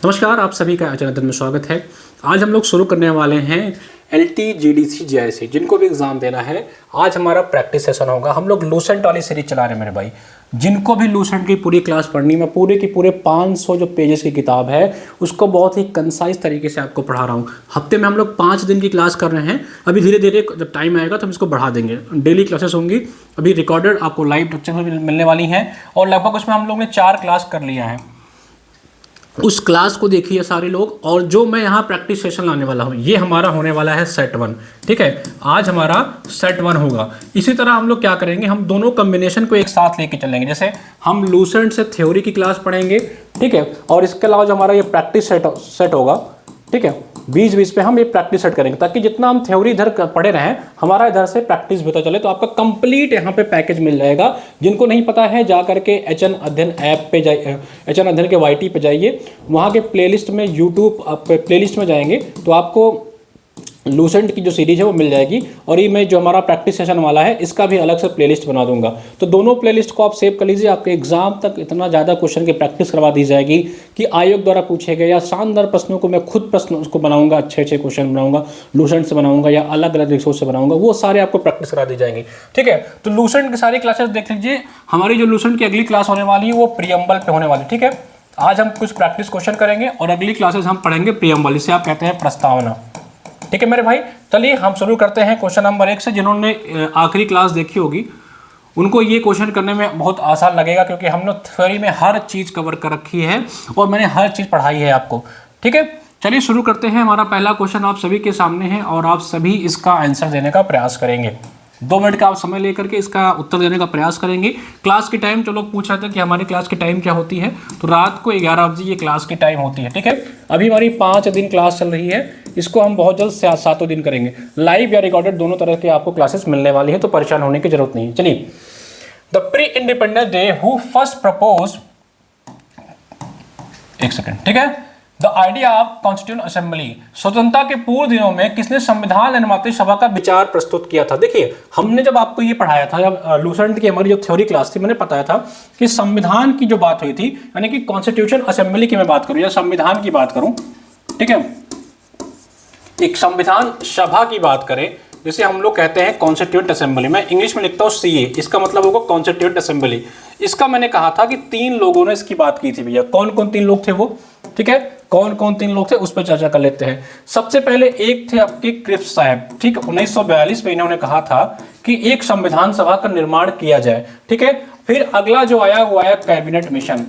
नमस्कार, आप सभी का चैनल में स्वागत है। आज हम लोग शुरू करने वाले हैं LTGDC JIC, जिनको भी एग्जाम देना है। आज हमारा प्रैक्टिस सेशन होगा। हम लोग लूसेंट वाली सीरीज चला रहे हैं मेरे भाई। जिनको भी लूसेंट की पूरी क्लास पढ़नी, मैं पूरे की पूरे 500 जो पेजेस की किताब है उसको बहुत ही कंसाइज तरीके से आपको पढ़ा रहा हूँ। हफ्ते में हम लोग 5 दिन की क्लास कर रहे हैं। अभी धीरे धीरे जब टाइम आएगा तो हम इसको बढ़ा देंगे। डेली क्लासेस होंगी। अभी रिकॉर्डेड आपको लाइव लेक्चर मिलने वाली हैं और लगभग उसमें हम लोग ने 4 क्लास कर लिया है। उस क्लास को देखिए सारे लोग। और जो मैं यहाँ प्रैक्टिस सेशन लाने वाला हूँ ये हमारा होने वाला है सेट 1। ठीक है, आज हमारा सेट 1 होगा। इसी तरह हम लोग क्या करेंगे, हम दोनों कॉम्बिनेशन को एक साथ लेके चलेंगे। जैसे हम लूसेंट से थ्योरी की क्लास पढ़ेंगे, ठीक है, और इसके अलावा जो हमारा ये प्रैक्टिस सेट होगा, ठीक है, बीच बीच पे हम ये प्रैक्टिस सेट करेंगे ताकि जितना हम थ्योरी इधर पढ़े रहें हमारा इधर से प्रैक्टिस भी होता चले। तो आपका कंप्लीट यहाँ पे पैकेज मिल जाएगा। जिनको नहीं पता है जा करके HN अध्ययन ऐप पे जाइए, HN अध्ययन के YT पे जाइए। वहाँ के प्लेलिस्ट में यूट्यूब प्लेलिस्ट में जाएंगे तो आपको लूसेंट की जो सीरीज है वो मिल जाएगी। और ये मैं जो हमारा प्रैक्टिस सेशन वाला है इसका भी अलग से प्लेलिस्ट बना दूंगा। तो दोनों प्लेलिस्ट को आप सेव कर लीजिए। आपके एग्जाम तक इतना ज़्यादा क्वेश्चन की प्रैक्टिस करवा दी जाएगी कि आयोग द्वारा पूछे गए या शानदार प्रश्नों को मैं खुद प्रश्न उसको बनाऊंगा, अच्छे क्वेश्चन बनाऊंगा, लूसेंट से बनाऊंगा या अलग अलग रिसोर्स से बनाऊंगा, वो सारे आपको प्रैक्टिस करा दी जाएंगी। ठीक है, तो लूसेंट की सारी क्लासेस देख लीजिए। हमारी जो लूसेंट की अगली क्लास होने वाली है वो प्रीएम्बल पे होने वाली। ठीक है, आज हम कुछ प्रैक्टिस क्वेश्चन करेंगे और अगली क्लासेस हम पढ़ेंगे प्रीएम्बल, इसे आप कहते हैं प्रस्तावना। ठीक है मेरे भाई, चलिए हम शुरू करते हैं क्वेश्चन नंबर 1 से। जिन्होंने आखिरी क्लास देखी होगी उनको ये क्वेश्चन करने में बहुत आसान लगेगा क्योंकि हमने थ्योरी में हर चीज़ कवर कर रखी है और मैंने हर चीज़ पढ़ाई है आपको। ठीक है, चलिए शुरू करते हैं। हमारा पहला क्वेश्चन आप सभी के सामने है और आप सभी इसका आंसर देने का प्रयास करेंगे। 2 मिनट का आप समय लेकर के इसका उत्तर देने का प्रयास करेंगे। क्लास की टाइम, जो लोग पूछ रहे थे कि हमारी क्लास की टाइम क्या होती है, तो रात को 11 बजे ये क्लास की टाइम होती है। ठीक है, अभी हमारी 5 दिन क्लास चल रही है। इसको हम बहुत जल्द 7 दिन करेंगे। लाइव या रिकॉर्डेड दोनों तरह के आपको क्लासेस मिलने वाली है, तो परेशान होने की जरूरत नहीं है। चलिए, the pre independence day who first propose, एक सेकेंड, ठीक है, the idea of constituent assembly, स्वतंत्रता के पूर्व दिनों में किसने संविधान निर्मात्री सभा का विचार प्रस्तुत किया था। देखिए, हमने जब आपको ये पढ़ाया था, जब लूसेंट की हमारी जो थ्योरी क्लास थी, मैंने बताया था कि संविधान की जो बात हुई थी, यानी कि कॉन्स्टिट्यूशन असेंबली की मैं बात करूं या संविधान की बात करूं, ठीक है, एक संविधान सभा की बात करें, जिसे हम लोग कहते हैं कॉन्स्टिट्यूएंट असेंबली। मैं इंग्लिश में लिखता हूँ CA, इसका मतलब होगा कॉन्स्टिट्यूएंट असेंबली। इसका मैंने कहा था कि 3 लोगों ने इसकी बात की थी भैया। कौन कौन 3 लोग थे वो, ठीक है, कौन कौन 3 लोग थे उस पर चर्चा कर लेते हैं। सबसे पहले एक थे आपके क्रिप्स साहब। ठीक, 1942 में इन्होंने कहा था कि एक संविधान सभा का निर्माण किया जाए। ठीक है, फिर अगला जो आया वो आया कैबिनेट मिशन।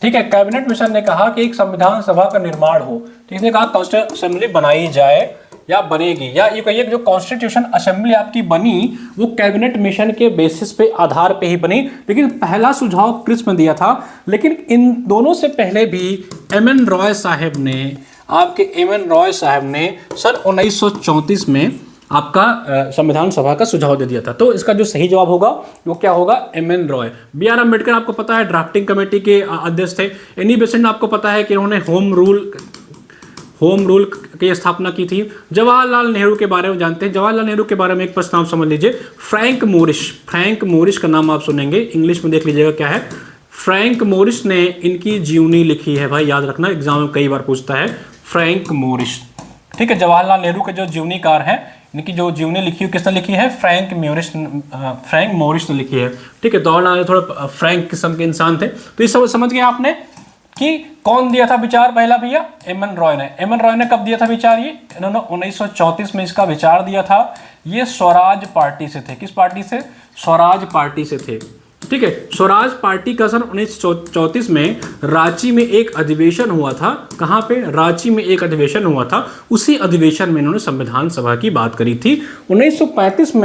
ठीक है, कैबिनेट मिशन ने कहा कि एक संविधान सभा का निर्माण हो। ठीक, इसने कहा कॉन्स्टिट्यूशन असेंबली बनाई जाए या बनेगी, या ये कहिए जो कॉन्स्टिट्यूशन असेंबली आपकी बनी वो कैबिनेट मिशन के बेसिस पे, आधार पे ही बनी। लेकिन पहला सुझाव क्रिप्स ने दिया था। लेकिन इन दोनों से पहले भी MN रॉय साहब ने, आपके MN रॉय साहब ने सन 1934 में आपका संविधान सभा का सुझाव दे दिया था। तो इसका जो सही जवाब होगा वो क्या होगा, MN रॉय। BR अम्बेडकर आपको पता है ड्राफ्टिंग कमेटी के अध्यक्ष थे। एनी बेसेंट आपको पता है कि उन्होंने होम रूल की स्थापना की थी। जवाहरलाल नेहरू के बारे में जानते हैं। जवाहरलाल नेहरू के बारे में एक प्रश्न आप समझ लीजिए, फ्रैंक मोरिस का नाम आप सुनेंगे, इंग्लिश में देख लीजिएगा क्या है। फ्रैंक मोरिस ने इनकी जीवनी लिखी है भाई, याद रखना, एग्जाम में कई बार पूछता है फ्रैंक मोरिस। ठीक है, जवाहरलाल नेहरू के जो जीवनीकार हैं, इनकी जो जीवनी लिखी है किसने लिखी है, फ्रैंक मोरिस ने लिखी है। ठीक है, जवाहरलाल थोड़ा फ्रैंक किस्म के इंसान थे। तो ये सब समझ गए आपने कि कौन दिया था विचार पहला भैया, MN रॉय ने। MN रॉय ने कब दिया था विचार, ये इन्होंने 1934 में इसका विचार दिया था। ये स्वराज पार्टी से थे। किस पार्टी से, स्वराज पार्टी से थे। ठीक है, स्वराज पार्टी का सन 1934 में रांची में एक अधिवेशन हुआ था। कहाँ पे, रांची में एक अधिवेशन हुआ था। उसी अधिवेशन में इन्होंने संविधान सभा की बात करी थी। 1935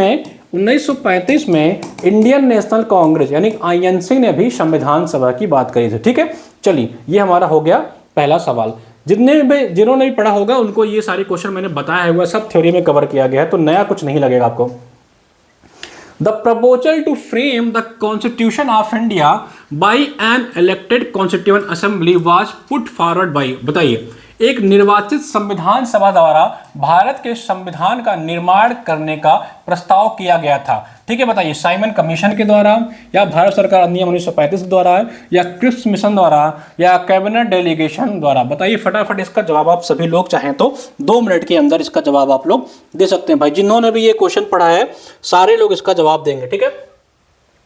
में इंडियन नेशनल कांग्रेस यानी INC ने भी संविधान सभा की बात करी थी। ठीक है, चलिए ये हमारा हो गया पहला सवाल। जिन्होंने भी पढ़ा होगा उनको ये सारे क्वेश्चन मैंने बताया हुआ, सब थ्योरी में कवर किया गया है, तो नया कुछ नहीं लगेगा आपको। The proposal to frame the Constitution of India by an elected Constituent Assembly was put forward by, बताइए, एक निर्वाचित संविधान सभा द्वारा भारत के संविधान का निर्माण करने का प्रस्ताव किया गया था। ठीक है, बताइए साइमन कमीशन के द्वारा, या भारत सरकार अधिनियम 1935 द्वारा, या क्रिप्स मिशन द्वारा, या कैबिनेट डेलीगेशन द्वारा? बताइए फटाफट इसका जवाब आप सभी लोग चाहें तो 2 मिनट के अंदर इसका जवाब आप लोग दे सकते हैं भाई। जिन्होंने भी ये क्वेश्चन पढ़ा है सारे लोग इसका जवाब देंगे, ठीक है।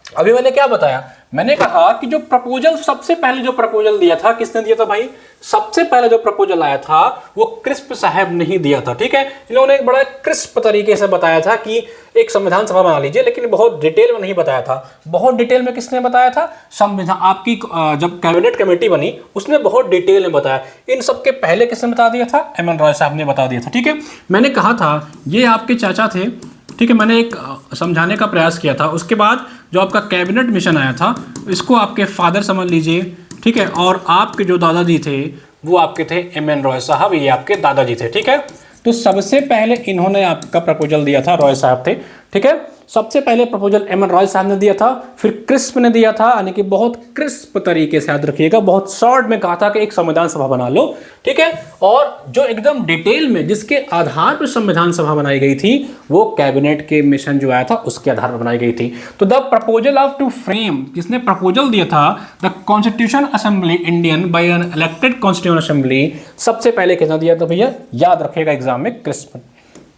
अभी मैंने क्या बताया, मैंने कहा कि जो प्रपोजल, सबसे पहले जो प्रपोजल दिया था किसने दिया था भाई? सबसे पहले जो प्रपोजल आया था वो क्रिस्प साहब ने ही दिया था, ठीक है। इन्होंने एक बड़ा क्रिस्प तरीके से बताया था कि एक संविधान सभा बना लीजिए, लेकिन बहुत डिटेल में नहीं बताया था। बहुत डिटेल में किसने बताया था? संविधान, आपकी जब कैबिनेट कमेटी बनी उसने बहुत डिटेल में बताया। इन सबके पहले किसने बता दिया था? एम एन रॉय साहब ने बता दिया था, ठीक है। मैंने कहा था ये आपके चाचा थे, ठीक है, मैंने एक समझाने का प्रयास किया था। उसके बाद जो आपका कैबिनेट मिशन आया था इसको आपके फादर समझ लीजिए, ठीक है, और आपके जो दादाजी थे वो आपके थे एम एन रॉय साहब, ये आपके दादाजी थे, ठीक है। तो सबसे पहले इन्होंने आपका प्रपोजल दिया था, रॉय साहब थे, ठीक है। सबसे पहले प्रपोजल एम एन रॉय साहब ने दिया था, फिर क्रिस्प ने दिया था, यानी कि बहुत क्रिस्प तरीके से याद रखिएगा, बहुत शॉर्ट में कहा था कि एक संविधान सभा बना लो, ठीक है। और जो एकदम डिटेल में जिसके आधार पर संविधान सभा बनाई गई थी वो कैबिनेट के मिशन जो आया था उसके आधार पर बनाई गई थी। तो the proposal of to frame, जिसने प्रपोजल दिया था the constitution assembly Indian by an elected constitution assembly, सबसे पहले किसने दिया था भैया? याद रखिएगा एग्जाम में, क्रिस्प,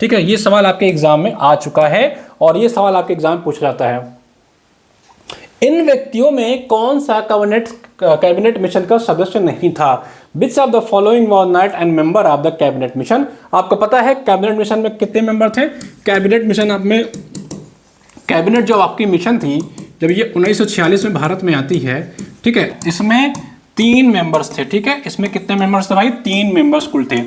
ठीक है। ये सवाल आपके एग्जाम में आ चुका है और ये सवाल आपके एग्जाम में पूछा जाता है। इन व्यक्तियों में कौन सा कैबिनेट मिशन का सदस्य नहीं था? Which of the following was not an member of the cabinet mission? आपको पता है कैबिनेट मिशन में कितने मेंबर थे? कैबिनेट मिशन में, कैबिनेट जो आपकी मिशन थी जब ये 1946 में भारत में आती है, ठीक है, इसमें 3 मेंबर्स थे, ठीक है। इसमें कितने मेंबर्स थे भाई? 3 मेंबर्स कुल थे,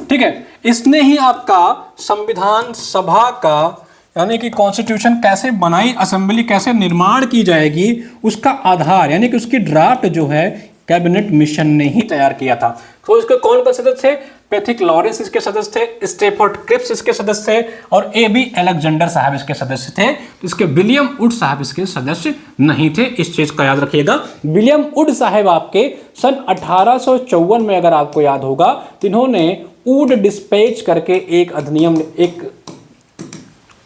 ठीक है। इसने ही आपका संविधान सभा का, यानी कि कॉन्स्टिट्यूशन कैसे बनाई, असेंबली कैसे निर्माण की जाएगी उसका आधार, यानी कि उसकी ड्राफ्ट जो है कैबिनेट मिशन ने ही तैयार किया था। तो इसके कौन कौन सदस्य थे? पैथिक लॉरेंस इसके सदस्य थे, स्टेफोर्ड क्रिप्स इसके सदस्य थे, और ए.बी. अलेक्जेंडर साहब इसके सदस्य थे। इसके विलियम वुड साहब इसके सदस्य नहीं थे, इस चीज का याद रखिएगा। विलियम वुड साहब आपके सन 1854 में, अगर आपको याद होगा, जिन्होंने वुड डिस्पैच करके एक अधिनियम, एक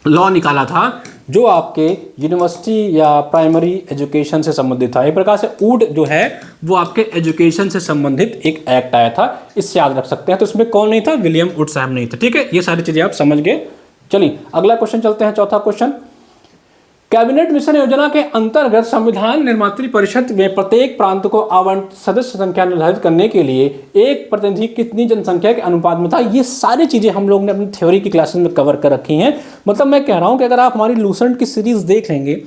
लॉ निकाला था जो आपके यूनिवर्सिटी या प्राइमरी एजुकेशन से संबंधित था। एक प्रकार से वुड जो है वो आपके एजुकेशन से संबंधित एक एक्ट आया था, इससे याद रख सकते हैं। तो इसमें कौन नहीं था? विलियम वुड साहब नहीं थे, ठीक है। ये सारी चीजें आप समझ गए। चलिए अगला क्वेश्चन चलते हैं, चौथा क्वेश्चन। कैबिनेट मिशन योजना के अंतर्गत संविधान निर्मात्री परिषद में प्रत्येक प्रांत को आवंटित सदस्य संख्या निर्धारित करने के लिए एक प्रतिनिधि कितनी जनसंख्या के अनुपात में था? ये सारी चीजें हम लोग ने अपनी थ्योरी की क्लासेस में कवर कर रखी हैं। मतलब मैं कह रहा हूं कि अगर आप हमारी लूसेंट की सीरीज देख लेंगे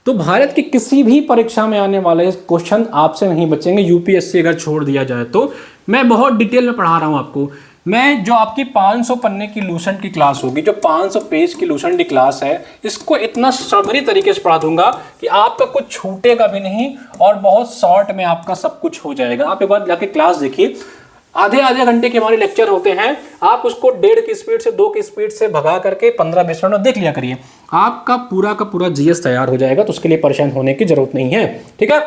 तो भारत की किसी भी परीक्षा में आने वाले क्वेश्चन आपसे नहीं बचेंगे, यूपीएससी अगर छोड़ दिया जाए तो। मैं बहुत डिटेल में पढ़ा रहा हूं आपको। मैं जो आपकी 500 पन्ने की लूसेंट की क्लास होगी, जो 500 पेज की लूसेंट की क्लास है, इसको इतना समरी तरीके से पढ़ा दूंगा कि आपका कुछ छूटेगा भी नहीं और बहुत शॉर्ट में आपका सब कुछ हो जाएगा। आप एक बार जाके क्लास देखिए, आधे आधे घंटे के हमारे लेक्चर होते हैं, आप उसको 1.5 की स्पीड से 2 की स्पीड से भगा करके 15-20 मिनट में देख लिया करिए, आपका पूरा का पूरा जीएस तैयार हो जाएगा। तो उसके लिए परेशान होने की जरूरत नहीं है, ठीक है।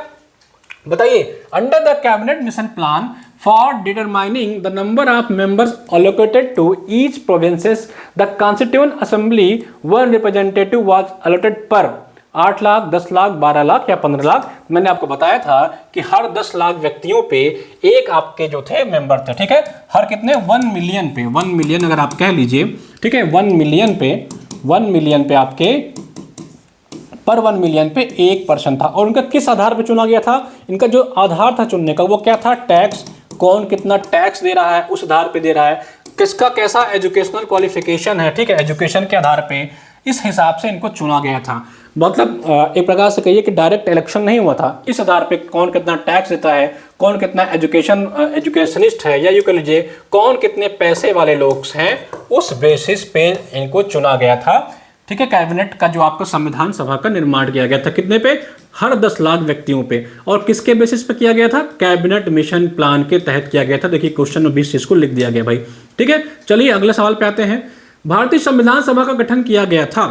बताइए, under the cabinet mission plan for determining the number of members allocated to each provinces the constituent assembly one representative was allotted पर 8 लाख, 10 लाख, 12 लाख या 15 लाख। मैंने आपको बताया था कि हर 10 लाख व्यक्तियों पे एक आपके जो थे मेंबर थे, ठीक है। हर कितने? 1 मिलियन पे, 1 मिलियन अगर आप कह लीजिए, ठीक है, 1 मिलियन पे आपके पर 1 मिलियन पे 1% था। और उनका किस आधार पे चुना गया था? इनका जो आधार था चुनने का वो क्या था? टैक्स। कौन कितना टैक्स दे रहा है उस आधार पे दे रहा है, किसका कैसा एजुकेशनल क्वालिफिकेशन है, ठीक है, एजुकेशन के आधार पे, इस हिसाब से इनको चुना गया था। मतलब एक प्रकार से कहिए कि डायरेक्ट इलेक्शन नहीं हुआ था, इस आधार पे कौन कितना टैक्स देता है, कौन कितना एजुकेशनिस्ट है, या यूँ कह लीजिए कौन कितने पैसे वाले लोग हैं, उस बेसिस पे इनको चुना गया था, ठीक है। कैबिनेट का जो आपका संविधान सभा का निर्माण किया गया था, कितने पे? हर 10 लाख व्यक्तियों पे। और किसके बेसिस पे किया गया था? कैबिनेट मिशन प्लान के तहत किया गया था। देखिए क्वेश्चन में 20 चीज को लिख दिया गया भाई, ठीक है। चलिए अगले सवाल पे आते हैं। भारतीय संविधान सभा का गठन किया गया था।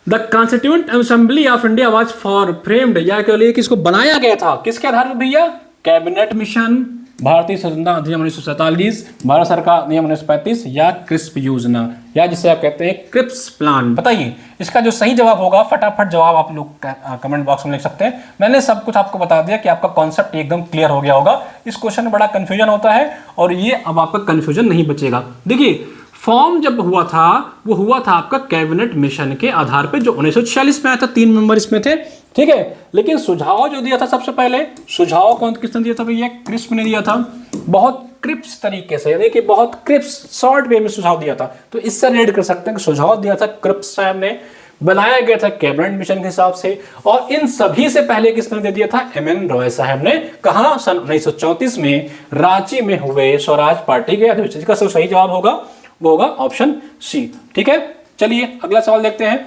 The constituent assembly of India was for framed, या कह लिए किसको बनाया गया था, किसके आधार पर भैया? कैबिनेट मिशन, भारतीय स्वतंत्रता अधिनियम 1947, भारत सरकार नियम 1935 या क्रिस्प योजना या जिसे आप कहते हैं क्रिप्स प्लान? बताइए इसका जो सही जवाब होगा, फटाफट जवाब आप लोग कमेंट बॉक्स में लिख सकते हैं। मैंने सब कुछ आपको बता दिया कि आपका कॉन्सेप्ट एकदम क्लियर हो गया होगा। इस क्वेश्चन में बड़ा कंफ्यूजन होता है और ये अब आपका कंफ्यूजन नहीं बचेगा। देखिए फॉर्म जब हुआ था वो हुआ था आपका कैबिनेट मिशन के आधार पे, जो 1946 में आया था, 3 मेंबर इसमें थे, ठीक है। लेकिन सुझाव जो दिया था सबसे पहले, सुझाव कौन किसने दिया था भैया? क्रिस्प ने दिया था, बहुत क्रिप्स तरीके से, यानी कि बहुत क्रिप्स शॉर्ट वे में सुझाव दिया था। तो इससे रेड कर सकते हैं कि सुझाव दिया था क्रिप्स साहब ने, बनाया गया था कैबिनेट मिशन के हिसाब से, और इन सभी से पहले किसने दे दिया था? एमएन रॉय साहब ने। कहा? सन 1934 में रांची में हुए स्वराज पार्टी के अधिवेशन। इसका सही जवाब होगा वो होगा ऑप्शन सी, ठीक है। चलिए अगला सवाल देखते हैं।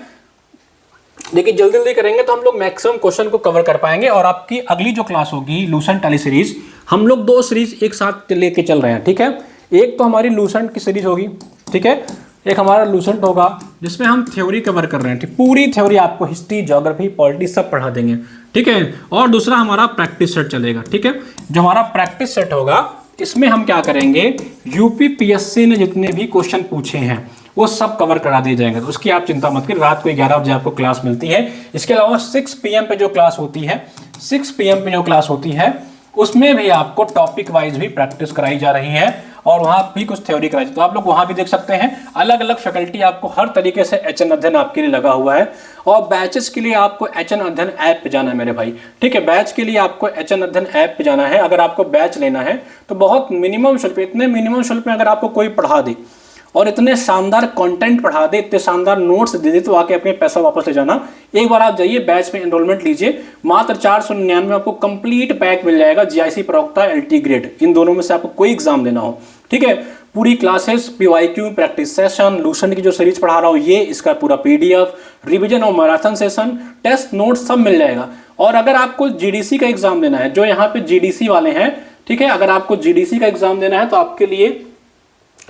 देखिए जल्दी जल्दी करेंगे तो हम लोग मैक्सिमम क्वेश्चन को कवर कर पाएंगे। और आपकी अगली जो क्लास होगी लूसेंट वाली सीरीज, हम लोग 2 सीरीज एक साथ लेके चल रहे हैं, ठीक है। एक तो हमारी लूसेंट की सीरीज होगी, ठीक है, एक हमारा लूसेंट होगा जिसमें हम थ्योरी कवर कर रहे हैं, ठीक, पूरी थ्योरी आपको हिस्ट्री, ज्योग्राफी, पॉलिटी सब पढ़ा देंगे, ठीक है। और दूसरा हमारा प्रैक्टिस सेट चलेगा, ठीक है। जो हमारा प्रैक्टिस सेट होगा इसमें हम क्या करेंगे, यूपीपीएससी ने जितने भी क्वेश्चन पूछे हैं वो सब कवर करा दिए जाएंगे। तो उसकी आप चिंता मत करिए, रात को 11 बजे आपको क्लास मिलती है। इसके अलावा 6 PM पे जो क्लास होती है, 6 PM पे जो क्लास होती है उसमें भी आपको टॉपिक वाइज भी प्रैक्टिस कराई जा रही है और वहां भी कुछ थ्योरी कराई। तो आप लोग वहां भी देख सकते हैं, अलग अलग फैकल्टी आपको हर तरीके से HN अध्ययन आपके लिए लगा हुआ है। और बैचेस के लिए आपको HN अध्ययन ऐप पे जाना है मेरे भाई, ठीक है। बैच के लिए आपको HN अध्ययन ऐप पे जाना है। अगर आपको बैच लेना है तो बहुत मिनिमम शुल्क, इतने मिनिमम शुल्क में अगर आपको कोई पढ़ा दे और इतने शानदार कंटेंट पढ़ा दे, इतने शानदार नोट्स दे दे, तो आके अपने पैसा वापस ले जाना। एक बार आप जाइए बैच में एनरोलमेंट लीजिए, मात्र 499 में आपको कंप्लीट पैक मिल जाएगा, जीआईसी प्रवक्ता, LT ग्रेड, इन दोनों में से आपको कोई एग्जाम देना हो, ठीक है। पूरी classes, PYQ, practice session, Lucent की जो सीरीज पढ़ा रहा हूँ ये, इसका पूरा PDF, रिवीजन और मैराथन सेशन, टेस्ट नोट सब मिल जाएगा। और अगर आपको GDC का एग्जाम देना है, जो यहाँ पे GDC वाले हैं, ठीक है, अगर आपको GDC का एग्जाम देना है तो आपके लिए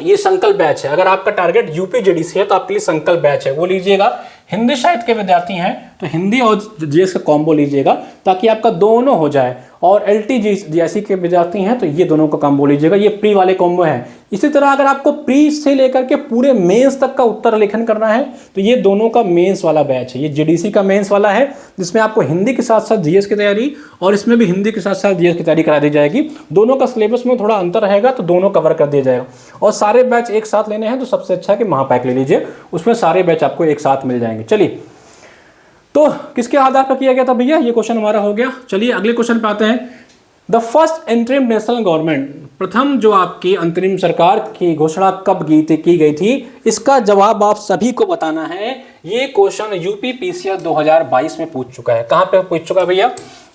ये संकल्प बैच है। अगर आपका टारगेट यूपी GDC है तो आपके लिए संकल्प बैच है, वो लीजिएगा। हिंदी साहित्य के विद्यार्थी हैं तो हिंदी और GS का कॉम्बो लीजिएगा ताकि आपका दोनों हो जाए। और LT GIC के विद्यार्थी हैं तो ये दोनों का कॉम्बो लीजिएगा, ये प्री वाले कॉम्बो है। इसी तरह अगर आपको प्री से लेकर के पूरे मेंस तक का उत्तर लेखन करना है तो ये दोनों का मेंस वाला बैच है। ये GDC का मेंस वाला है जिसमें आपको हिंदी के साथ साथ GS की तैयारी, और इसमें भी हिंदी के साथ साथ GS की तैयारी करा दी जाएगी। दोनों का सिलेबस में थोड़ा अंतर रहेगा तो दोनों कवर कर दिया जाएगा। और सारे बैच एक साथ लेने हैं तो सबसे अच्छा है कि महापैक ले लीजिए, उसमें सारे बैच आपको एक साथ मिल जाएंगे। चलिए, तो किसके आधार पर किया गया था भैया? ये क्वेश्चन हमारा हो गया। चलिए अगले क्वेश्चन पे आते हैं। The first interim national government, प्रथम जो आपकी अंतरिम सरकार की घोषणा कब की गई थी? इसका जवाब आप सभी को बताना है। ये क्वेश्चन यूपीपीसीएस 2022 में पूछ चुका है। कहां पे पूछ चुका है भैया?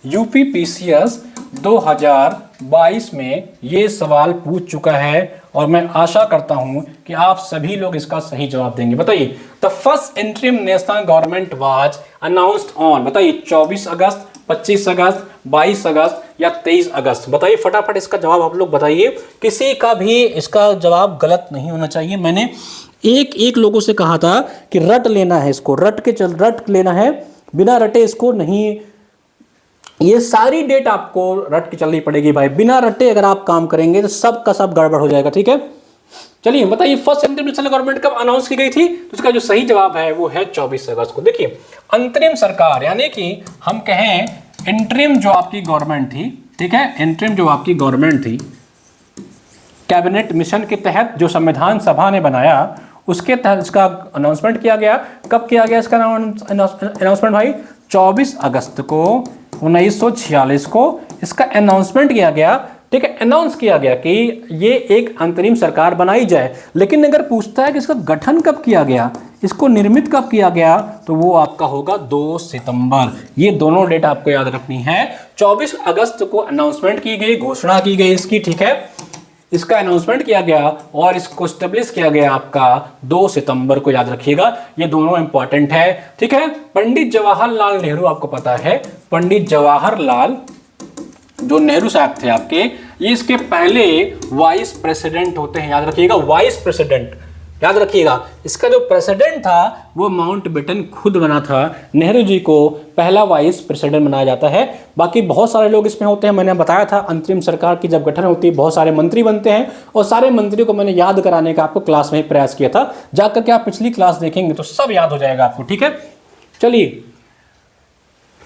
यूपीपीसीएस 2022 में ये सवाल पूछ चुका है और मैं आशा करता हूं कि आप सभी लोग इसका सही जवाब देंगे। बताइए, the first interim national government was announced on, बताइए 24 अगस्त, 25 अगस्त, 22 अगस्त या 23 अगस्त? बताइए फटाफट इसका जवाब आप लोग बताइए। किसी का भी इसका जवाब गलत नहीं होना चाहिए। मैंने एक लोगों से कहा था कि रट लेना है इसको, रट लेना है, बिना रटे इसको नहीं। ये सारी डेट आपको रट के चलनी पड़ेगी भाई, बिना रटे अगर आप काम करेंगे तो सब का सब गड़बड़ हो जाएगा, ठीक है। चलिए बताइए, फर्स्ट इंटरिम नेशनल गवर्नमेंट कब अनाउंस की गई थी? तो इसका जो सही जवाब है वो है 24 अगस्त को। देखिए अंतरिम सरकार यानी कि हम कहें इंटरिम जो आपकी गवर्नमेंट थी, ठीक है, इंटरिम जो आपकी गवर्नमेंट थी, कैबिनेट मिशन के तहत जो संविधान सभा ने बनाया उसके तहत इसका अनाउंसमेंट किया गया। कब किया गया इसका अनाउंसमेंट भाई? 24 अगस्त को 1946 को इसका अनाउंसमेंट किया गया, ठीक है, अनाउंस किया गया कि ये एक अंतरिम सरकार बनाई जाए। लेकिन अगर पूछता है कि इसका गठन कब किया गया, इसको निर्मित कब किया गया, तो वो आपका होगा 2 सितंबर। ये दोनों डेट आपको याद रखनी है। 24 अगस्त को अनाउंसमेंट की गई, घोषणा की गई इसकी, ठीक है, इसका अनाउंसमेंट किया गया और इसको स्टेब्लिश किया गया आपका 2 सितंबर को, याद रखिएगा। ये दोनों इंपॉर्टेंट है, ठीक है। पंडित जवाहरलाल नेहरू, आपको पता है पंडित जवाहरलाल जो नेहरू साहब थे आपके, ये इसके पहले वाइस प्रेसिडेंट होते हैं, याद रखिएगा, वाइस प्रेसिडेंट, याद रखिएगा, इसका जो प्रेसिडेंट था वो माउंटबेटन खुद बना था। नेहरू जी को पहला वाइस प्रेसिडेंट बनाया जाता है। बाकी बहुत सारे लोग इसमें होते हैं, मैंने बताया था अंतरिम सरकार की जब गठन होती है बहुत सारे मंत्री बनते हैं, और सारे मंत्रियों को मैंने याद कराने का आपको क्लास में प्रयास किया था। जाकर के आप पिछली क्लास देखेंगे तो सब याद हो जाएगा आपको, ठीक है। चलिए,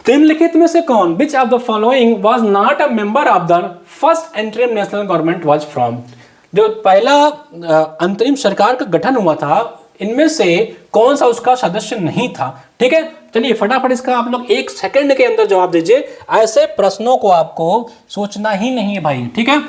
निम्नलिखित में से कौन, which of the following was not a member of the first interim national government was from, जो पहला अंतरिम सरकार का गठन हुआ था इनमें से कौन सा उसका सदस्य नहीं था, ठीक है। चलिए फटाफट इसका आप लोग 1 सेकंड के अंदर जवाब दीजिए, ऐसे प्रश्नों को आपको सोचना ही नहीं है भाई, ठीक है।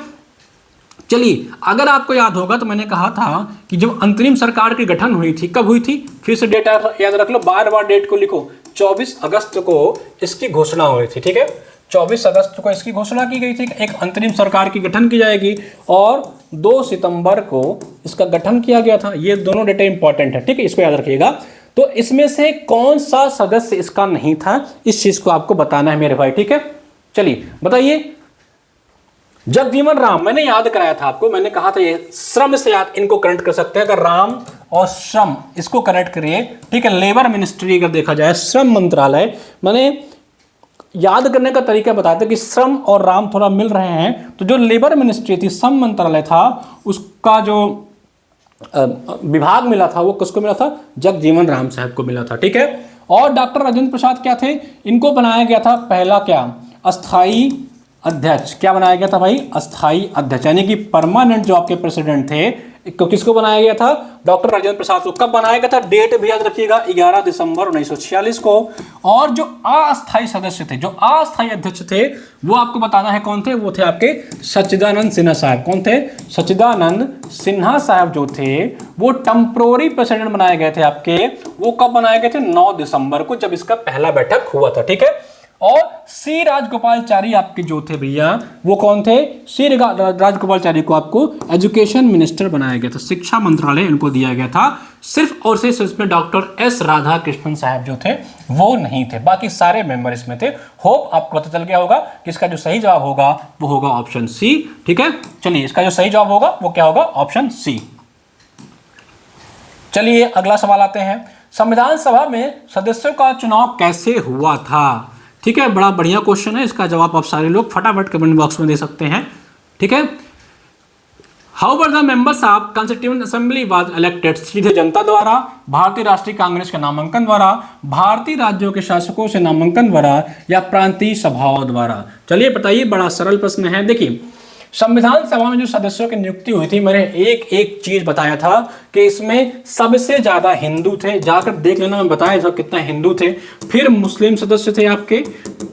चलिए, अगर आपको याद होगा तो मैंने कहा था कि जब अंतरिम सरकार की गठन हुई थी, कब हुई थी, फिर से डेट याद रख लो, बार बार डेट को लिखो, 24 अगस्त को इसकी घोषणा हुई थी, ठीक है। 24 अगस्त को इसकी घोषणा की गई थी, एक अंतरिम सरकार की गठन की जाएगी, और 2 सितंबर को इसका गठन किया गया था। ये दोनों डेटा इंपॉर्टेंट है, ठीक है, इसको याद रखिएगा। तो इसमें से कौन सा सदस्य इसका नहीं था, इस चीज को आपको बताना है मेरे भाई, ठीक है। चलिए बताइए, जगजीवन राम, मैंने याद कराया था आपको, मैंने कहा था ये श्रम से याद इनको कनेक्ट कर सकते हैं, अगर राम और श्रम इसको कनेक्ट करिए, ठीक है। लेबर मिनिस्ट्री अगर देखा जाए, श्रम मंत्रालय, मैंने याद करने का तरीका बताया था कि श्रम और राम थोड़ा मिल रहे हैं, तो जो लेबर मिनिस्ट्री थी, श्रम मंत्रालय था, उसका जो विभाग मिला था वो किसको मिला था, जगजीवन राम साहब को मिला था, ठीक है। और डॉक्टर राजेंद्र प्रसाद क्या थे, इनको बनाया गया था पहला क्या, अस्थाई अध्यक्ष। क्या बनाया गया था भाई, अस्थाई अध्यक्ष, यानी कि परमानेंट जो आपके प्रेसिडेंट थे, किसको बनाया गया था, डॉक्टर राजेंद्र प्रसाद को। कब बनाया गया था, डेट भी याद रखिएगा, 11 दिसंबर 1946 को। और जो अस्थाई सदस्य थे, जो अस्थाई अध्यक्ष थे, वो आपको बताना है कौन थे, वो थे आपके सच्चिदानंद सिन्हा साहब। कौन थे, सच्चिदानंद सिन्हा साहब जो थे वो टेम्पोररी प्रेसिडेंट बनाए गए थे आपके, वो कब बनाए गए थे, 9 दिसंबर को, जब इसका पहला बैठक हुआ था, ठीक है। और सी राजगोपालचारी आपके जो थे भैया, वो कौन थे, सी राजगोपालचारी को आपको एजुकेशन मिनिस्टर बनाया गया था, शिक्षा मंत्रालय इनको दिया गया था। सिर्फ और सिर्फ इसमें डॉक्टर एस राधा कृष्णन साहब जो थे वो नहीं थे, बाकी सारे मेंबर इसमें थे। होप आपको पता चल गया होगा कि इसका जो सही जवाब होगा वो होगा ऑप्शन सी, ठीक है। चलिए, इसका जो सही जवाब होगा वो क्या होगा, ऑप्शन सी। चलिए अगला सवाल आते हैं, संविधान सभा में सदस्यों का चुनाव कैसे हुआ था, ठीक है। बड़ा बढ़िया क्वेश्चन है, इसका जवाब आप सारे लोग फटाफट कमेंट बॉक्स में दे सकते हैं, ठीक है। How were the members of constituent assembly was elected, सीधे जनता द्वारा, भारतीय राष्ट्रीय कांग्रेस के नामांकन द्वारा, भारतीय राज्यों के शासकों से नामांकन द्वारा, या प्रांतीय सभाओं द्वारा। चलिए बताइए, बड़ा सरल प्रश्न है। देखिए, संविधान सभा में जो सदस्यों की नियुक्ति हुई थी, मैंने एक एक चीज बताया था कि इसमें सबसे ज्यादा हिंदू थे, जाकर देख लेना, मैं बताया था कितना हिंदू थे। फिर मुस्लिम सदस्य थे आपके,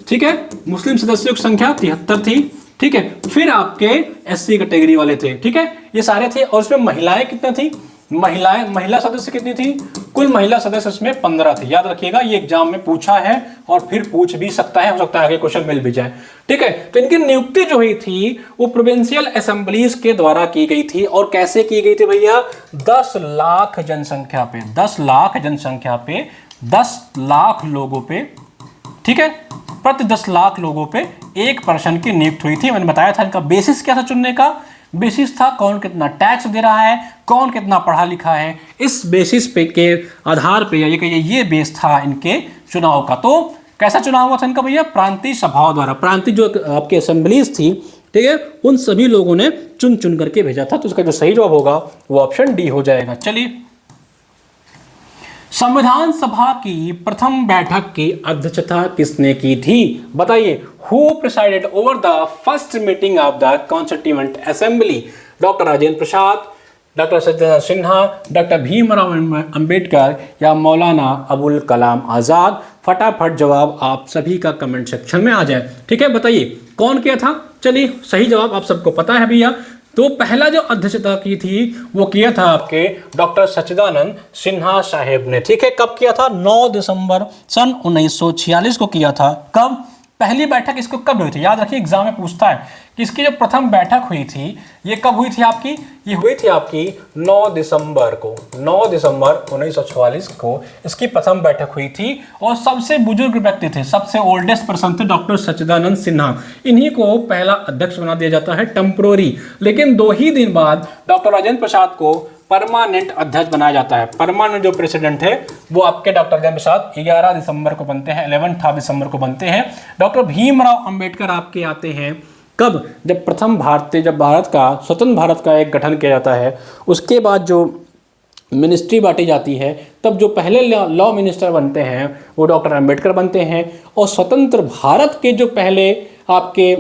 ठीक है, मुस्लिम सदस्यों की संख्या 73 थी, ठीक है। फिर आपके एससी कैटेगरी वाले थे, ठीक है, ये सारे थे। और उसमें महिलाएं कितनी थी, महिला सदस्य कितनी थी, कुल महिला सदस्य इसमें 15 थे। याद रखिएगा, ये एग्जाम में पूछा है और फिर पूछ भी सकता है, हो सकता है आगे क्वेश्चन मिल भी जाए, ठीक है। तो इनकी नियुक्ति जो हुई थी वो प्रोविंशियल असेंबलीज के द्वारा की गई थी। और कैसे की गई थी भैया, 10 लाख जनसंख्या पे, 10 लाख जनसंख्या पे, 10 लाख लोगों पे, ठीक है, प्रति 10 लाख लोगों पे 1 पर्सन की नियुक्ति हुई थी। मैंने बताया था इनका बेसिस क्या था चुनने का, बेसिस था कौन कितना टैक्स दे रहा है, कौन कितना पढ़ा लिखा है, इस बेसिस पे के आधार पे ये बेस था इनके चुनाव का। तो कैसा चुनाव हुआ था इनका भैया, प्रांतीय सभाओं द्वारा, प्रांतीय जो आपकी असेंबलीज थी, ठीक है, उन सभी लोगों ने चुन चुन करके भेजा था। तो इसका जो सही जवाब होगा वो ऑप्शन डी हो जाएगा। चलिए, संविधान सभा की प्रथम बैठक की अध्यक्षता किसने की थी, बताइए। Who presided over the first meeting of the constituent assembly, doctor Rajendra Prasad, doctor Sachchidanand Sinha, doctor Bhimrao Ambedkar, या मौलाना अबुल कलाम आजाद। फटाफट जवाब आप सभी का कमेंट सेक्शन में आ जाए, ठीक है। बताइए कौन किया था। चलिए, सही जवाब आप सबको पता है भैया। तो पहला जो अध्यक्षता की थी वो किया था आपके डॉक्टर सच्चिदानंद सिन्हा साहेब ने, ठीक है। कब किया था, 9 दिसंबर सन 1946 को किया था। कब, पहली बैठक इसको कब हुई थी, याद रखिए एग्जाम में पूछता है कि इसकी जो प्रथम बैठक हुई थी ये कब हुई थी आपकी, ये हुई थी आपकी 9 दिसंबर को, 9 दिसंबर 1946 को इसकी प्रथम बैठक हुई थी। और सबसे बुजुर्ग व्यक्ति थे, सबसे ओल्डेस्ट पर्सन थे डॉक्टर सच्चिदानंद सिन्हा, इन्हीं को पहला अध्यक्ष बना दिया जाता है टेम्पोररी। लेकिन 2 ही दिन बाद डॉक्टर राजेंद्र प्रसाद को परमानेंट अध्यक्ष बनाया जाता है। परमानेंट जो प्रेसिडेंट है वो आपके डॉक्टर राजेंद्र प्रसाद 11 दिसंबर को बनते हैं, 11 दिसंबर को बनते हैं। डॉक्टर भीमराव अंबेडकर आपके आते हैं कब? जब प्रथम जब भारत का स्वतंत्र भारत का एक गठन किया जाता है, उसके बाद जो मिनिस्ट्री बांटी जाती है, तब जो पहले लॉ मिनिस्टर बनते हैं वो डॉक्टर अंबेडकर बनते हैं। और स्वतंत्र भारत के जो पहले आपके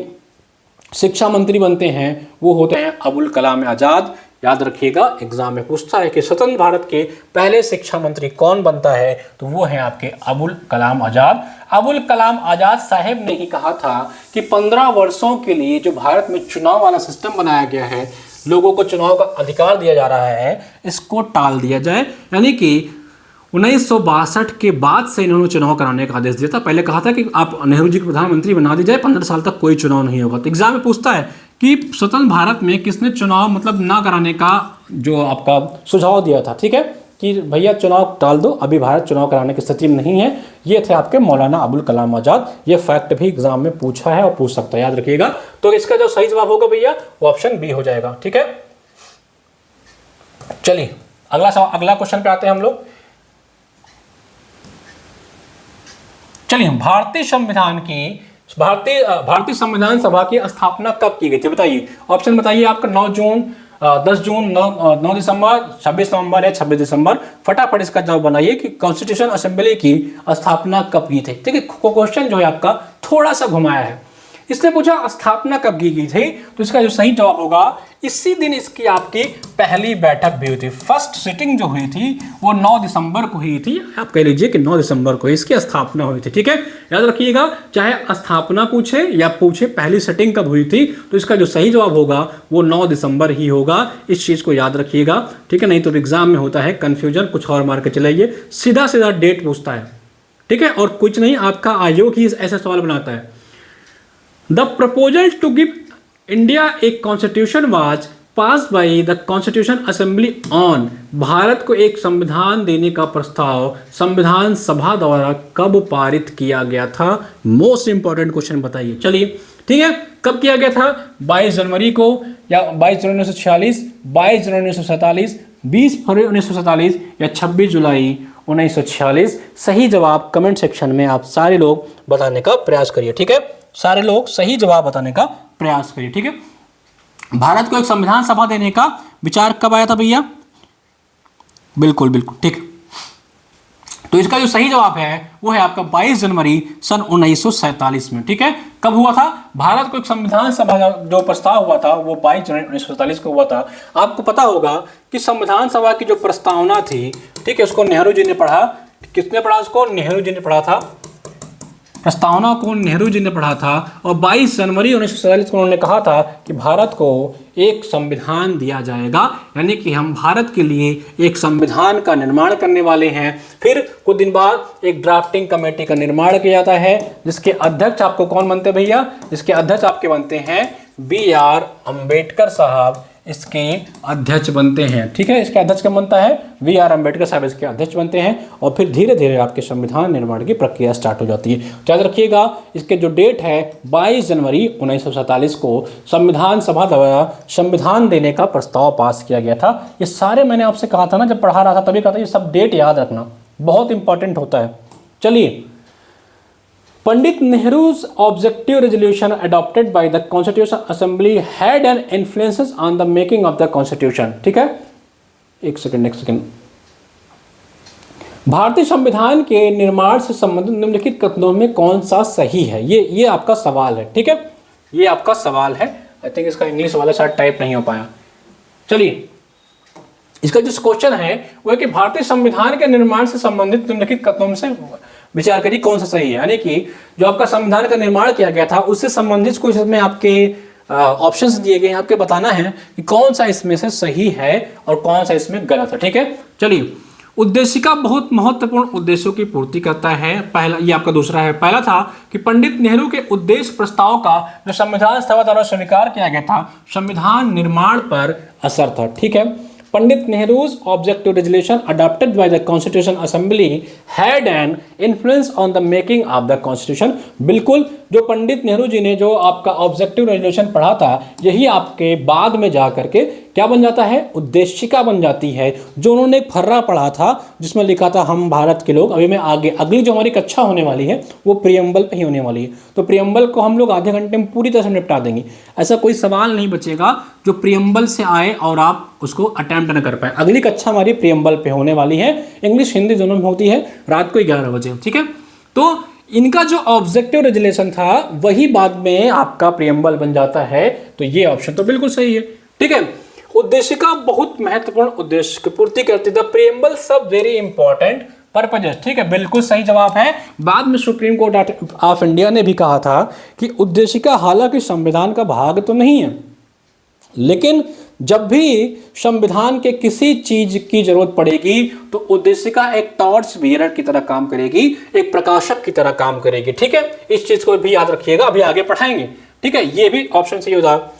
शिक्षा मंत्री बनते हैं वो होते हैं अबुल कलाम आज़ाद। याद रखिएगा, एग्जाम में पूछता है कि स्वतंत्र भारत के पहले शिक्षा मंत्री कौन बनता है, तो वो है आपके अबुल कलाम आज़ाद। अबुल कलाम आज़ाद साहब ने ही कहा था कि 15 वर्षों के लिए जो भारत में चुनाव वाला सिस्टम बनाया गया है, लोगों को चुनाव का अधिकार दिया जा रहा है, इसको टाल दिया जाए। यानी कि 1962 के बाद से इन्होंने चुनाव कराने का आदेश दिया था। पहले कहा था कि आप नेहरू जी को प्रधानमंत्री बना दी जाए, 15 साल तक कोई चुनाव नहीं होगा। तो एग्जाम में पूछता है कि स्वतंत्र भारत में किसने चुनाव मतलब ना कराने का जो आपका सुझाव दिया था, ठीक है, कि भैया चुनाव टाल दो, अभी भारत चुनाव कराने की स्थिति में नहीं है। ये थे आपके मौलाना अबुल कलाम आज़ाद। ये फैक्ट भी एग्जाम में पूछा है और पूछ सकता है, याद रखिएगा। तो इसका जो सही जवाब होगा भैया वो ऑप्शन बी हो जाएगा, ठीक है। चलिए अगला क्वेश्चन पे आते हैं हम लोग। चलिए, भारतीय संविधान सभा की स्थापना कब की गई थी बताइए। ऑप्शन बताइए आपका 9 जून, 10 जून, 9 दिसंबर, 26 नवंबर या 26 दिसंबर। फटाफट इसका जवाब बनाइए कि कॉन्स्टिट्यूशन असेंबली की स्थापना कब की थी। ठीक है, क्वेश्चन जो है आपका थोड़ा सा घुमाया है। इसने पूछा स्थापना कब की गई थी, तो इसका जो सही जवाब होगा इसी दिन इसकी आपकी पहली बैठक भी हुई थी। फर्स्ट सिटिंग जो हुई थी वो 9 दिसंबर को हुई थी। आप कह लीजिए कि 9 दिसंबर को इसकी स्थापना हुई थी, ठीक है। याद रखिएगा, चाहे स्थापना पूछे या पूछे पहली सिटिंग कब हुई थी, तो इसका जो सही जवाब होगा वो 9 दिसंबर ही होगा। इस चीज को याद रखिएगा, ठीक है। नहीं तो एग्जाम में होता है कंफ्यूजन, कुछ और मार के चलाइए, सीधा सीधा डेट पूछता है, ठीक है। और कुछ नहीं, आपका आयोग ही ऐसे सवाल बनाता है। The proposal to give India a constitution was passed by the Constitution Assembly on। Bharat को एक संविधान देने का प्रस्ताव संविधान सभा द्वारा कब पारित किया गया था? मोस्ट इंपॉर्टेंट क्वेश्चन बताइए। चलिए, ठीक है, कब किया गया था? 22 जनवरी को, या 22 जनवरी 1946, 22 जनवरी 1947, 20 फरवरी 1947 या 26 जुलाई 1946। सही जवाब कमेंट सेक्शन में आप सारे लोग बताने का प्रयास करिए, ठीक है। सारे लोग सही जवाब बताने का प्रयास करिए, ठीक है। भारत को एक संविधान सभा देने का विचार कब आया था भैया? बिल्कुल बिल्कुल, ठीक। तो इसका जो सही जवाब है वो है आपका 22 जनवरी सन 1947 में, ठीक है। कब हुआ था? भारत को एक संविधान सभा जो प्रस्ताव हुआ था वो 22 जनवरी 1947 को हुआ था। आपको पता होगा कि संविधान सभा की जो प्रस्तावना थी, ठीक है, उसको नेहरू जी ने पढ़ा। किसने पढ़ा उसको? नेहरू जी ने पढ़ा था। प्रस्तावना को नेहरू जी ने पढ़ा था और 22 जनवरी 1947 को उन्होंने कहा था कि भारत को एक संविधान दिया जाएगा, यानी कि हम भारत के लिए एक संविधान का निर्माण करने वाले हैं। फिर कुछ दिन बाद एक ड्राफ्टिंग कमेटी का निर्माण किया जाता है, जिसके अध्यक्ष आपको कौन बनते हैं भैया? जिसके अध्यक्ष आपके बनते हैं BR अम्बेडकर साहब, इसके अध्यक्ष बनते हैं, ठीक है। इसके अध्यक्ष कब बनता है? BR अम्बेडकर साहब इसके अध्यक्ष बनते हैं और फिर धीरे धीरे आपके संविधान निर्माण की प्रक्रिया स्टार्ट हो जाती है। तो याद रखिएगा, इसके जो डेट है 22 जनवरी 1947 को संविधान सभा द्वारा संविधान देने का प्रस्ताव पास किया गया था। ये सारे मैंने आपसे कहा था ना, जब पढ़ा रहा था तभी कहा था, ये सब डेट याद रखना बहुत इंपॉर्टेंट होता है। चलिए, पंडित नेहरू's objective resolution adopted by the Constitution Assembly had an influence on the making of the Constitution। ठीक है, एक सेकंड। भारतीय संविधान के निर्माण से संबंधित निम्नलिखित कथनों में कौन सा सही है? ये आपका सवाल है, ठीक है, ये आपका सवाल है। आई थिंक इसका इंग्लिश वाला शायद टाइप नहीं हो पाया। चलिए, इसका जो क्वेश्चन है वो है कि भारतीय संविधान के निर्माण से संबंधित निम्नलिखित कथनों से विचार करिए कौन सा सही है। यानी कि जो आपका संविधान का निर्माण किया गया था उससे संबंधित कुछ इसमें आपके ऑप्शंस दिए गए हैं, आपके बताना है कि कौन सा इसमें से सही है और कौन सा इसमें गलत है, ठीक है। चलिए, उद्देशिका बहुत महत्वपूर्ण उद्देश्यों की पूर्ति करता है। पहला, ये आपका दूसरा है। पहला था कि पंडित नेहरू के उद्देश्य प्रस्ताव का जो संविधान सभा द्वारा स्वीकार किया गया था संविधान निर्माण पर असर था, ठीक है। पंडित नेहरू's objective resolution adopted by the Constitution Assembly had an influence on the making of the Constitution। बिल्कुल, जो पंडित नेहरू जी ने जो आपका ऑब्जेक्टिव रेजोल्यूशन पढ़ा था, यही आपके बाद में जा करके क्या बन जाता है, उद्देशिका बन जाती है। जो उन्होंने एक फर्रा पढ़ा था जिसमें लिखा था हम भारत के लोग, अभी मैं आगे अगली जो हमारी कक्षा होने वाली है वो प्रियम्बल पे ही होने वाली है। तो प्रियम्बल को हम लोग आधे घंटे में पूरी तरह से निपटा देंगे। ऐसा कोई सवाल नहीं बचेगा जो प्रियम्बल से आए और आप उसको अटेम्प्ट न कर पाए। अगली कक्षा हमारी प्रियम्बल पे होने वाली है, इंग्लिश हिंदी दोनों में होती है, रात को 11 बजे, ठीक है। तो इनका जो ऑब्जेक्टिव रेजुलेशन था वही बाद में आपका प्रियम्बल बन जाता है। तो ये ऑप्शन तो बिल्कुल सही है, ठीक है। उद्देशिका बहुत महत्वपूर्ण उद्देश्य की पूर्ति करती है। प्रियम्बल सब वेरी इंपॉर्टेंट पर्पजेस, ठीक है, बिल्कुल सही जवाब है। बाद में सुप्रीम कोर्ट ऑफ इंडिया ने भी कहा था कि उद्देशिका हालांकि संविधान का भाग तो नहीं है, लेकिन जब भी संविधान के किसी चीज की जरूरत पड़ेगी तो उद्देशिका एक टॉर्च बियरर की तरह काम करेगी, एक प्रकाशक की तरह काम करेगी, ठीक है। इस चीज को भी याद रखिएगा, अभी आगे पढ़ाएंगे, ठीक है। ये भी ऑप्शन सही हो जाएगा।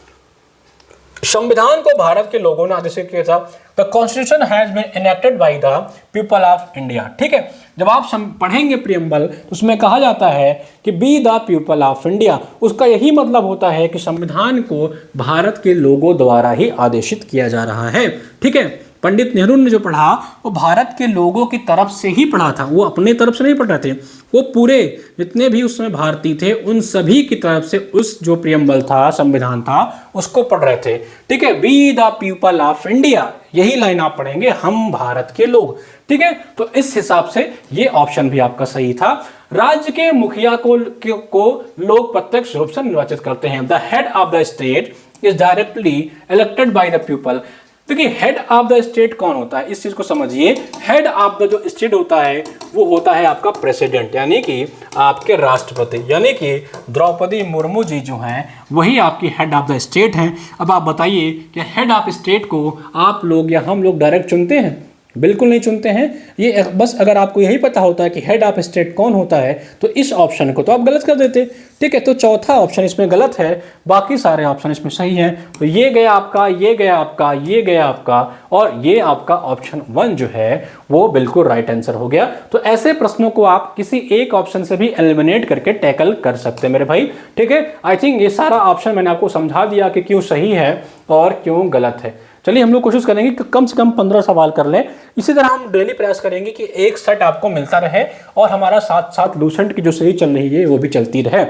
संविधान को भारत के लोगों ने आदेशित किया था। The constitution has been enacted by the people of India, ठीक है। जब आप पढ़ेंगे प्रियम्बल तो उसमें कहा जाता है कि be the people of India, उसका यही मतलब होता है कि संविधान को भारत के लोगों द्वारा ही आदेशित किया जा रहा है, ठीक है। पंडित नेहरू ने जो पढ़ा वो भारत के लोगों की तरफ से ही पढ़ा था, वो अपने तरफ से नहीं पढ़ रहे थे, वो पूरे जितने भी उसमें भारतीय थे उन सभी की तरफ से उस जो प्रियम्बल था, संविधान था, उसको पढ़ रहे थे, ठीक है। Be the people of India, यही लाइन आप पढ़ेंगे, हम भारत के लोग, ठीक है। तो इस हिसाब से ये ऑप्शन भी आपका सही था। राज्य के मुखिया को लोग प्रत्यक्ष रूप से निर्वाचित करते हैं। The head of the state is directly elected by the people. देखिए हेड ऑफ द स्टेट कौन होता है, इस चीज को समझिए। हेड ऑफ द जो स्टेट होता है वो होता है आपका प्रेसिडेंट, यानी कि आपके राष्ट्रपति, यानी कि द्रौपदी मुर्मू जी जो हैं वही आपकी हेड ऑफ द स्टेट हैं। अब आप बताइए कि हेड ऑफ स्टेट को आप लोग या हम लोग डायरेक्ट चुनते हैं? बिल्कुल नहीं चुनते हैं। ये बस अगर आपको यही पता होता है कि हेड ऑफ स्टेट कौन होता है तो इस ऑप्शन को तो आप गलत कर देते, ठीक है। तो चौथा ऑप्शन इसमें गलत है, बाकी सारे ऑप्शन इसमें सही हैं। तो ये गया आपका, ये गया आपका, ये गया आपका, और ये आपका ऑप्शन 1 जो है वो बिल्कुल राइट आंसर हो गया। तो ऐसे प्रश्नों को आप किसी एक ऑप्शन से भी एलिमिनेट करके टैकल कर सकते हैं मेरे भाई, ठीक है। आई थिंक ये सारा ऑप्शन मैंने आपको समझा दिया कि क्यों सही है और क्यों गलत है। चलिए हम लोग कोशिश करेंगे कि कम से कम 15 सवाल कर लें। इसी तरह हम डेली प्रयास करेंगे कि एक सेट आपको मिलता रहे और हमारा साथ साथ लूसेंट की जो सीरीज चल रही है वो भी चलती रहे।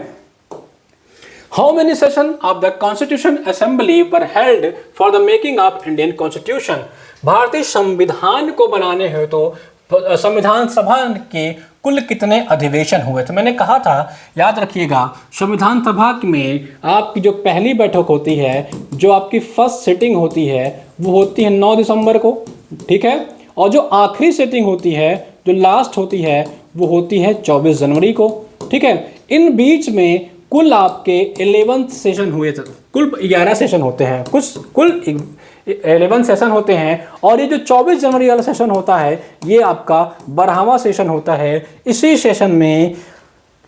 How many session of the constitution assembly were held for the making of Indian constitution. भारतीय संविधान को बनाने हेतु तो संविधान सभा के कुल कितने अधिवेशन हुए थे? मैंने कहा था, याद रखिएगा, संविधान सभा में आपकी जो पहली बैठक होती है, जो आपकी फर्स्ट सिटिंग होती है वो होती है 9 दिसंबर को, ठीक है। और जो आखिरी सिटिंग होती है, जो लास्ट होती है, वो होती है 24 जनवरी को, ठीक है। इन बीच में कुल आपके 11 सेशन हुए थे, कुल 11 सेशन होते हैं, कुल 11 सेशन होते हैं। और ये जो 24 जनवरी वाला सेशन होता है ये आपका 12वां सेशन होता है। इसी सेशन में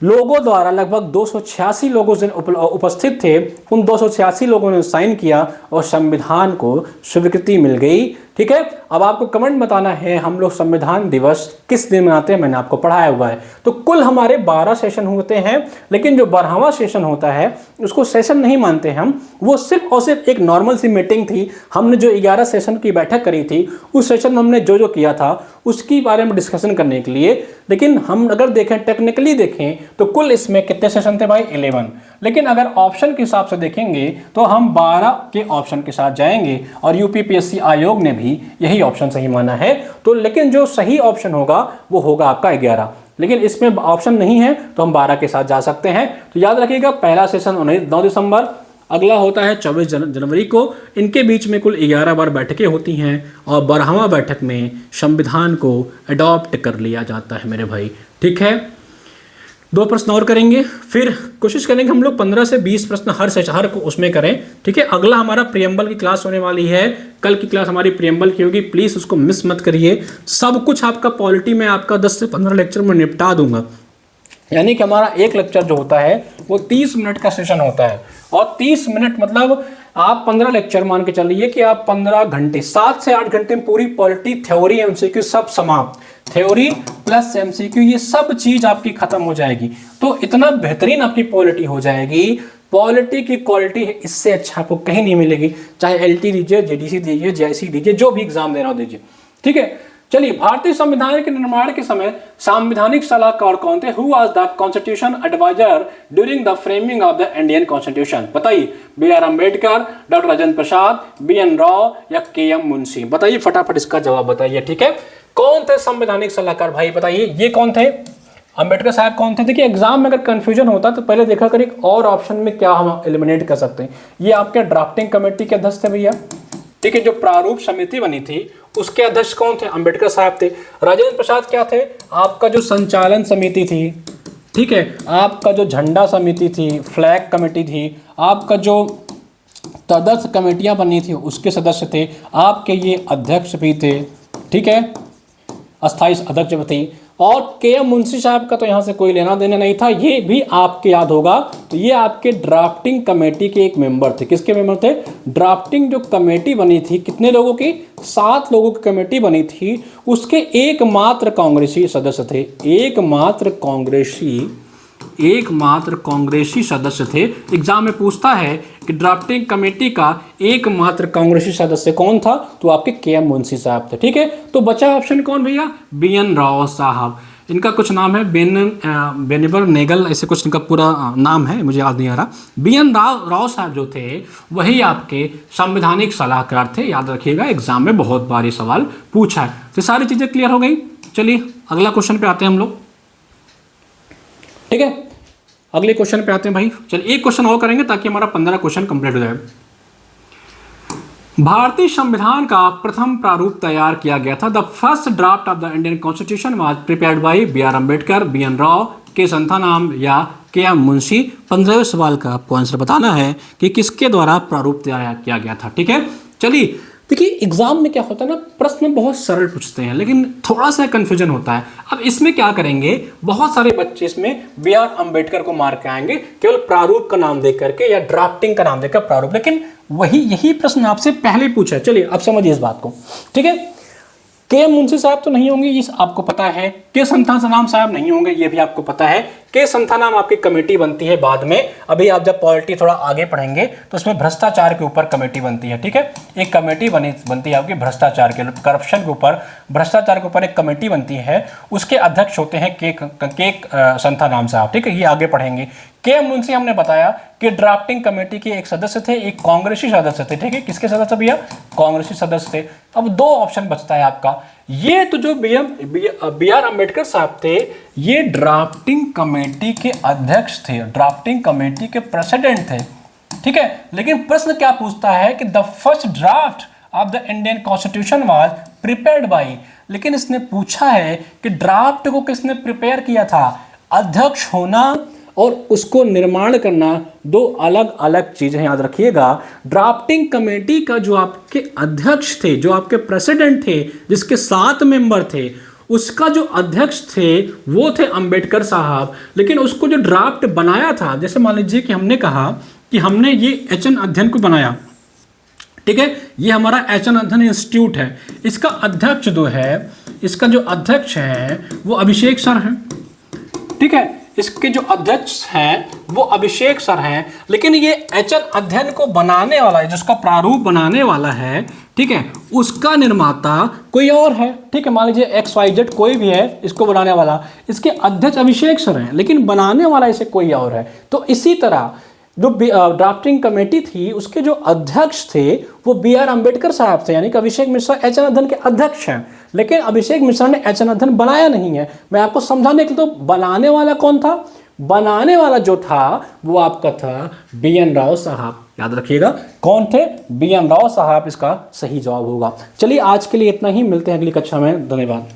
लोगों द्वारा लगभग 286 लोगों से उपस्थित थे। उन 286 लोगों ने साइन किया और संविधान को स्वीकृति मिल गई, ठीक है। अब आपको कमेंट बताना है हम लोग संविधान दिवस किस दिन मनाते हैं, मैंने आपको पढ़ाया हुआ है। तो कुल हमारे 12 सेशन होते हैं, लेकिन जो 12वां सेशन होता है उसको सेशन नहीं मानते हम, वो सिर्फ और सिर्फ एक नॉर्मल सी मीटिंग थी। हमने जो 11 सेशन की बैठक करी थी उस सेशन में हमने जो किया था उसके बारे में डिस्कशन करने के लिए। लेकिन हम अगर देखें, टेक्निकली देखें तो कुल इसमें कितने सेशन थे भाई? 11। लेकिन अगर ऑप्शन के हिसाब से देखेंगे तो हम 12 के ऑप्शन के साथ जाएंगे और यूपीपीएससी आयोग ने भी यही ऑप्शन सही माना है। तो लेकिन जो सही ऑप्शन होगा वो होगा आपका 11, लेकिन इसमें ऑप्शन नहीं है तो हम 12 के साथ जा सकते हैं। तो याद रखिएगा, पहला सेशन 9 दिसंबर, अगला होता है 24 जनवरी को। इनके बीच में कुल 11 बार बैठकें होती हैं और 12वां बैठक में संविधान को अडॉप्ट कर लिया जाता है मेरे भाई, ठीक है। 2 प्रश्न और करेंगे, फिर कोशिश करेंगे हम लोग 15 से 20 प्रश्न हर को उसमें करें, ठीक है। अगला हमारा प्रियम्बल की क्लास होने वाली है, कल की क्लास हमारी प्रियम्बल की होगी, प्लीज़ उसको मिस मत करिए। सब कुछ आपका पॉलिटी में आपका 10 से 15 लेक्चर में निपटा दूंगा, यानी कि हमारा एक लेक्चर जो होता है वो 30 मिनट का सेशन होता है। और 30 मिनट मतलब आप 15 लेक्चर मान के चलिए कि आप 15 घंटे, 7 से 8 घंटे में पूरी पॉलिटी, थ्योरी, एमसीक्यू सब समाप्त। थ्योरी प्लस एमसीक्यू, ये सब चीज आपकी खत्म हो जाएगी। तो इतना बेहतरीन आपकी पॉलिटी हो जाएगी, पॉलिटी की क्वालिटी इससे अच्छा आपको कहीं नहीं मिलेगी। चाहे एलटी दीजिए, जेडीसी दीजिए, जेआईसी दीजिए, जो भी एग्जाम देना हो दीजिए, ठीक है। चलिए, भारतीय संविधान के निर्माण के समय संवैधानिक सलाहकार कौन थे? Who was the constitution adviser during the framing of the Indian constitution? बताइए, B R Ambedkar, doctor Rajendra Prasad, B N Rao या के एम मुंशी? बताइए फटाफट इसका जवाब बताइए, ठीक है। कौन थे संवैधानिक सलाहकार भाई, बताइए ये कौन थे? अम्बेडकर साहब कौन थे? देखिए, एग्जाम में अगर कंफ्यूजन होता तो पहले देखा करिए और ऑप्शन में क्या हम एलिमिनेट कर सकते हैं। ये आपके ड्राफ्टिंग कमेटी के अध्यक्ष थे भैया, ठीक है। जो प्रारूप समिति बनी थी उसके अध्यक्ष कौन थे? अम्बेडकर साहब थे। राजेंद्र प्रसाद क्या थे? आपका जो संचालन समिति थी, ठीक है, आपका जो झंडा समिति थी, फ्लैग कमेटी थी, आपका जो तदर्थ कमेटियां बनी थी उसके सदस्य थे, आपके ये अध्यक्ष भी थे, ठीक है, अस्थायी अध्यक्ष भी थे। और के एम मुंशी साहब का तो यहाँ से कोई लेना देना नहीं था, ये भी आपके याद होगा। तो ये आपके ड्राफ्टिंग कमेटी के एक मेंबर थे। किसके मेंबर थे? ड्राफ्टिंग जो कमेटी बनी थी, कितने लोगों की? 7 लोगों की कमेटी बनी थी, उसके एकमात्र कांग्रेसी सदस्य थे। एकमात्र कांग्रेसी सदस्य थे। एग्जाम में पूछता है कि ड्राफ्टिंग कमेटी का एकमात्र कांग्रेसी सदस्य कौन था? तो आपके के एम मुंशी साहब थे, ठीक है। तो बचा ऑप्शन कौन भैया? बी एन राव साहब। इनका कुछ नाम है बेनिबर नेगल, ऐसे कुछ इनका पूरा नाम है, मुझे याद नहीं आ रहा। बी एन राव साहब जो थे वही आपके संवैधानिक सलाहकार थे, याद रखिएगा, एग्जाम में बहुत बार ये सवाल पूछा है। तो सारी चीजें क्लियर हो गई। चलिए अगला क्वेश्चन पे आते हैं हम लोग, ठीक है। अगले क्वेश्चन पे आते हैं भाई। चलिए एक क्वेश्चन और करेंगे ताकि हमारा 15 क्वेश्चन कंप्लीट हो जाए। भारतीय संविधान का प्रथम प्रारूप तैयार किया गया था। The first draft of the Indian constitution was prepared by B R Ambedkar, B N Rao, K Santhanam या के एम मुंशी। 15वें सवाल का आपको आंसर बताना है कि किसके द्वारा प्रारूप तैयार किया गया था, ठीक है। चलिए देखिए, एग्जाम में क्या होता है ना, प्रश्न बहुत सरल पूछते हैं लेकिन थोड़ा सा कंफ्यूजन होता है। अब इसमें क्या करेंगे, बहुत सारे बच्चे इसमें बी आर अम्बेडकर को मार के आएंगे केवल प्रारूप का नाम देख करके या ड्राफ्टिंग का नाम देकर प्रारूप, लेकिन यही प्रश्न आपसे पहले पूछा है। चलिए अब समझिए इस बात को, ठीक है। के एम मुंशी साहब तो नहीं होंगे, ये आपको पता है। के संथानाम साहब नहीं होंगे, ये भी आपको पता है। के संथानाम आपकी कमेटी बनती है बाद में। अभी आप जब पॉलिटी थोड़ा आगे पढ़ेंगे तो उसमें भ्रष्टाचार के ऊपर कमेटी बनती है, ठीक है। एक कमेटी बनती है आपकी भ्रष्टाचार के, करप्शन के ऊपर, भ्रष्टाचार के ऊपर एक कमेटी बनती है। उसके अध्यक्ष होते हैं के संथानाम साहब, ठीक है। ये आगे पढ़ेंगे। के एम मुंशी हमने बताया कि ड्राफ्टिंग कमेटी के एक सदस्य थे, एक कांग्रेसी सदस्य थे, ठीक है। किसके सदस्य भैया? कांग्रेसी सदस्य थे। अब 2 ऑप्शन बचता है आपका। ये तो जो बी आर अम्बेडकर साहब थे, ये ड्राफ्टिंग कमेटी के अध्यक्ष थे, ड्राफ्टिंग कमेटी के प्रेसिडेंट थे, ठीक है। लेकिन प्रश्न क्या पूछता है कि the first draft of the Indian constitution was prepared bye, लेकिन इसने पूछा है कि ड्राफ्ट को किसने प्रिपेयर किया था। अध्यक्ष होना और उसको निर्माण करना 2 अलग अलग चीजें, याद रखिएगा। ड्राफ्टिंग कमेटी का जो आपके अध्यक्ष थे, जो आपके प्रेसिडेंट थे, जिसके 7 मेंबर थे, उसका जो अध्यक्ष थे वो थे अंबेडकर साहब। लेकिन उसको जो ड्राफ्ट बनाया था, जैसे मान लीजिए कि हमने कहा कि हमने ये एच एन अध्ययन को बनाया, ठीक है। ये हमारा एच एन अध्ययन इंस्टीट्यूट है। इसका अध्यक्ष जो है, इसका जो अध्यक्ष है वो अभिषेक सर हैं, ठीक है। इसके जो अध्यक्ष हैं वो अभिषेक सर हैं। लेकिन ये एच एन अध्ययन को बनाने वाला है, जिसका प्रारूप बनाने वाला है, ठीक है, उसका निर्माता कोई और है, ठीक है। मान लीजिए XYZ कोई भी है इसको बनाने वाला, इसके अध्यक्ष अभिषेक सर हैं, लेकिन बनाने वाला इसे कोई और है। तो इसी तरह जो ड्राफ्टिंग कमेटी थी उसके जो अध्यक्ष थे वो बी आर अम्बेडकर साहब थे, यानी कि अभिषेक मिश्रा एच एन अध्ययन के अध्यक्ष हैं। लेकिन अभिषेक मिश्रा ने एच एन अध्ययन बनाया नहीं है। मैं आपको समझाने के लिए, तो बनाने वाला कौन था? बनाने वाला जो था वो आपका था बी एन राव साहब, याद रखिएगा। कौन थे? बी एन राव साहब इसका सही जवाब होगा। चलिए आज के लिए इतना ही, मिलते हैं अगली कक्षा में। धन्यवाद।